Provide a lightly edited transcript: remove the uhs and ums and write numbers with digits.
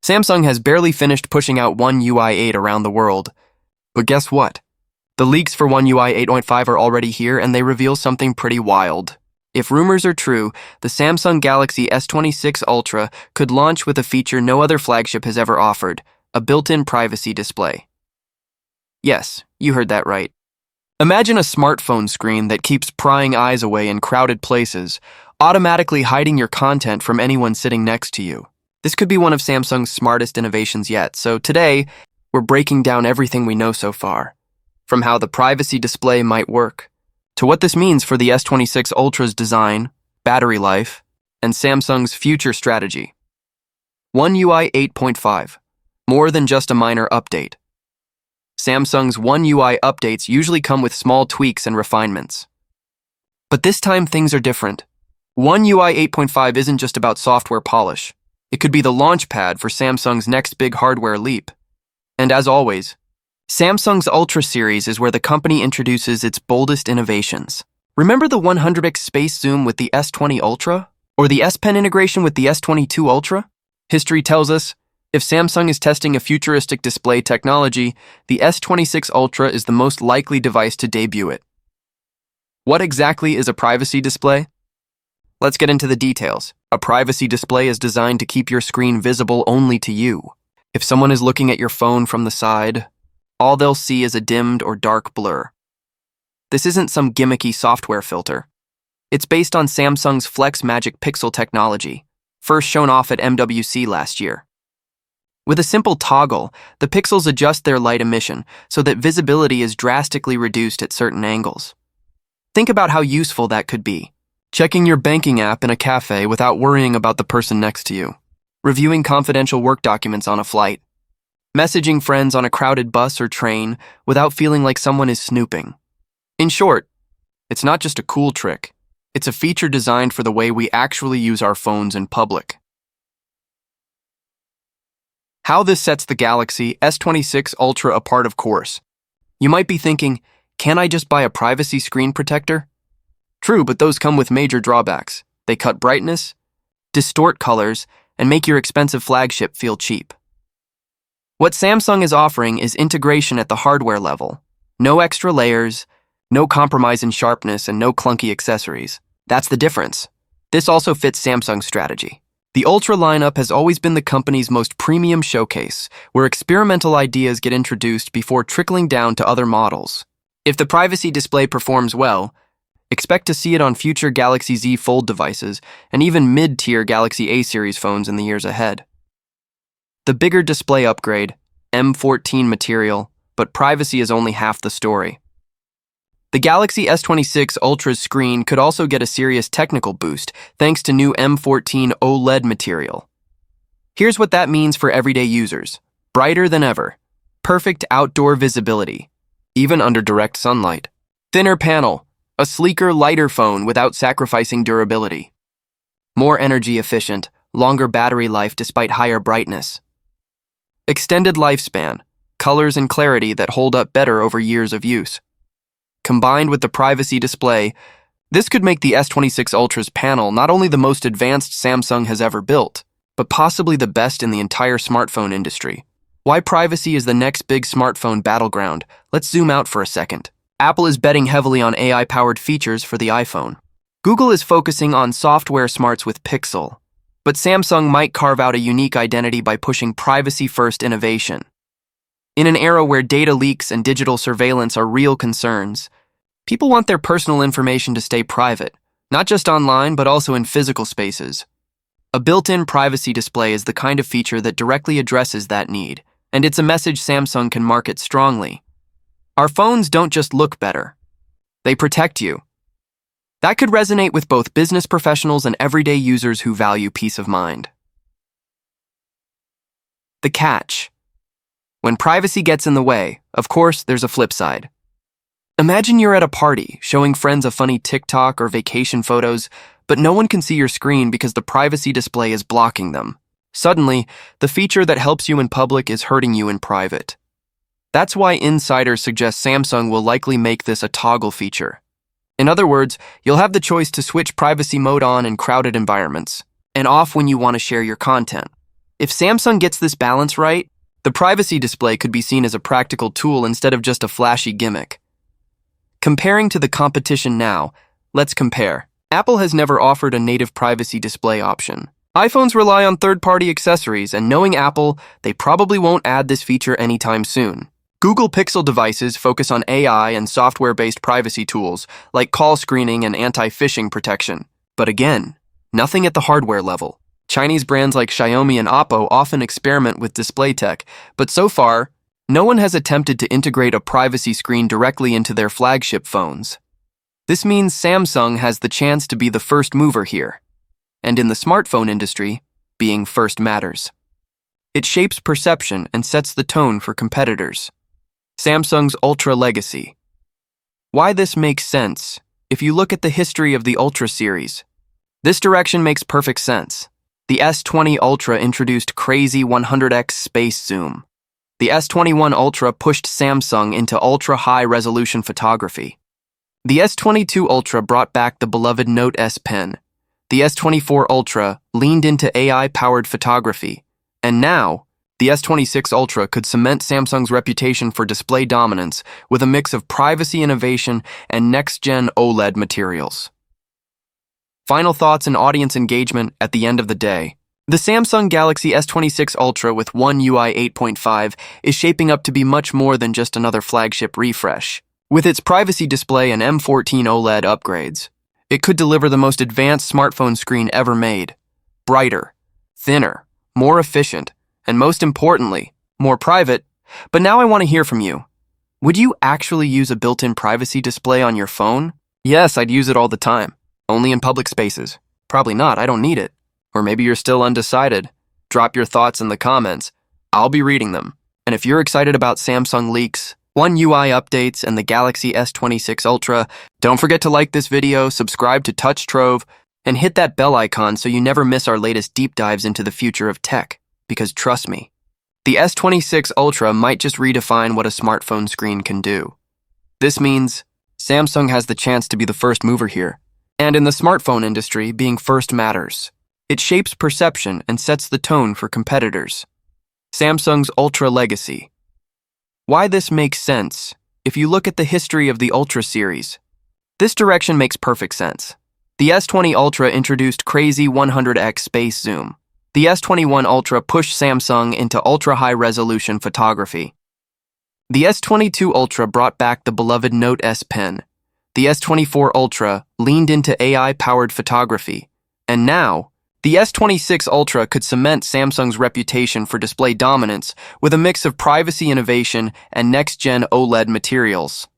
Samsung has barely finished pushing out One UI 8 around the world. But guess what? The leaks for One UI 8.5 are already here, and they reveal something pretty wild. If rumors are true, the Samsung Galaxy S26 Ultra could launch with a feature no other flagship has ever offered, a built-in privacy display. Yes, you heard that right. Imagine a smartphone screen that keeps prying eyes away in crowded places, automatically hiding your content from anyone sitting next to you. This could be one of Samsung's smartest innovations yet, so today, we're breaking down everything we know so far, from how the privacy display might work, to what this means for the S26 Ultra's design, battery life, and Samsung's future strategy. One UI 8.5, more than just a minor update. Samsung's One UI updates usually come with small tweaks and refinements. But this time things are different. One UI 8.5 isn't just about software polish. It could be the launchpad for Samsung's next big hardware leap. And as always, Samsung's Ultra series is where the company introduces its boldest innovations. Remember the 100x space zoom with the S20 Ultra? Or the S Pen integration with the S22 Ultra? History tells us, if Samsung is testing a futuristic display technology, the S26 Ultra is the most likely device to debut it. What exactly is a privacy display? Let's get into the details. A privacy display is designed to keep your screen visible only to you. If someone is looking at your phone from the side, all they'll see is a dimmed or dark blur. This isn't some gimmicky software filter. It's based on Samsung's Flex Magic Pixel technology, first shown off at MWC last year. With a simple toggle, the pixels adjust their light emission so that visibility is drastically reduced at certain angles. Think about how useful that could be. Checking your banking app in a cafe without worrying about the person next to you. Reviewing confidential work documents on a flight. Messaging friends on a crowded bus or train without feeling like someone is snooping. In short, it's not just a cool trick. It's a feature designed for the way we actually use our phones in public. How this sets the Galaxy S26 Ultra apart, of course. You might be thinking, can I just buy a privacy screen protector? True, but those come with major drawbacks. They cut brightness, distort colors, and make your expensive flagship feel cheap. What Samsung is offering is integration at the hardware level. No extra layers, no compromise in sharpness, and no clunky accessories. That's the difference. This also fits Samsung's strategy. The Ultra lineup has always been the company's most premium showcase, where experimental ideas get introduced before trickling down to other models. If the privacy display performs well, expect to see it on future Galaxy Z Fold devices and even mid-tier Galaxy A series phones in the years ahead. The bigger display upgrade, M14 material, but privacy is only half the story. The Galaxy S26 Ultra's screen could also get a serious technical boost thanks to new M14 OLED material. Here's what that means for everyday users. Brighter than ever. Perfect outdoor visibility, even under direct sunlight. Thinner panel. A sleeker, lighter phone without sacrificing durability. More energy efficient, longer battery life despite higher brightness. Extended lifespan, colors and clarity that hold up better over years of use. Combined with the privacy display, this could make the S26 Ultra's panel not only the most advanced Samsung has ever built, but possibly the best in the entire smartphone industry. Why privacy is the next big smartphone battleground? Let's zoom out for a second. Apple is betting heavily on AI-powered features for the iPhone. Google is focusing on software smarts with Pixel, but Samsung might carve out a unique identity by pushing privacy-first innovation. In an era where data leaks and digital surveillance are real concerns, people want their personal information to stay private, not just online but also in physical spaces. A built-in privacy display is the kind of feature that directly addresses that need, and it's a message Samsung can market strongly. Our phones don't just look better. They protect you. That could resonate with both business professionals and everyday users who value peace of mind. The catch. When privacy gets in the way, of course, there's a flip side. Imagine you're at a party, showing friends a funny TikTok or vacation photos, but no one can see your screen because the privacy display is blocking them. Suddenly, the feature that helps you in public is hurting you in private. That's why insiders suggest Samsung will likely make this a toggle feature. In other words, you'll have the choice to switch privacy mode on in crowded environments, and off when you want to share your content. If Samsung gets this balance right, the privacy display could be seen as a practical tool instead of just a flashy gimmick. Comparing to the competition now, let's compare. Apple has never offered a native privacy display option. iPhones rely on third-party accessories, and knowing Apple, they probably won't add this feature anytime soon. Google Pixel devices focus on AI and software-based privacy tools like call screening and anti-phishing protection. But again, nothing at the hardware level. Chinese brands like Xiaomi and Oppo often experiment with display tech, but so far, no one has attempted to integrate a privacy screen directly into their flagship phones. This means Samsung has the chance to be the first mover here. And in the smartphone industry, being first matters. It shapes perception and sets the tone for competitors. Samsung's Ultra legacy. Why this makes sense? If you look at the history of the Ultra series, this direction makes perfect sense. The S20 Ultra introduced crazy 100x space zoom. The S21 Ultra pushed Samsung into ultra-high-resolution photography. The S22 Ultra brought back the beloved Note S Pen. The S24 Ultra leaned into AI-powered photography. And now, the S26 Ultra could cement Samsung's reputation for display dominance with a mix of privacy innovation and next-gen OLED materials. Final thoughts and audience engagement at the end of the day. The Samsung Galaxy S26 Ultra with One UI 8.5 is shaping up to be much more than just another flagship refresh. With its privacy display and M14 OLED upgrades, it could deliver the most advanced smartphone screen ever made. Brighter, thinner, more efficient, and most importantly, more private. But now I want to hear from you. Would you actually use a built-in privacy display on your phone? Yes, I'd use it all the time. Only in public spaces. Probably not, I don't need it. Or maybe you're still undecided. Drop your thoughts in the comments. I'll be reading them. And if you're excited about Samsung leaks, One UI updates, and the Galaxy S26 Ultra, don't forget to like this video, subscribe to Touch Trove, and hit that bell icon so you never miss our latest deep dives into the future of tech. Because trust me, the S26 Ultra might just redefine what a smartphone screen can do. This means Samsung has the chance to be the first mover here. And in the smartphone industry, being first matters. It shapes perception and sets the tone for competitors. Samsung's Ultra legacy. Why this makes sense? If you look at the history of the Ultra series, this direction makes perfect sense. The S20 Ultra introduced crazy 100x space zoom. The S21 Ultra pushed Samsung into ultra-high-resolution photography. The S22 Ultra brought back the beloved Note S Pen. The S24 Ultra leaned into AI-powered photography. And now, the S26 Ultra could cement Samsung's reputation for display dominance with a mix of privacy innovation and next-gen OLED materials.